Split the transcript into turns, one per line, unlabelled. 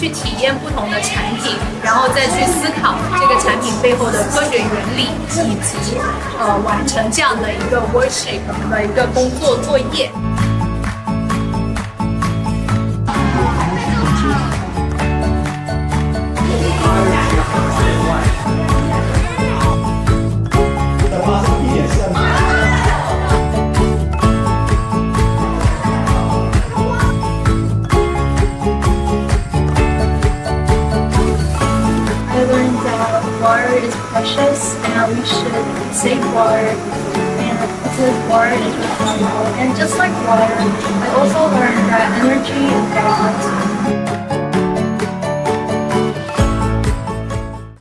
去体验不同的产品，然后再去思考这个产品背后的科学原理，以及完成这样的一个 worksheet 的一个工作作业。
Water is precious and we should save water, and because water is valuable. And just like water, I also learned that energy and balance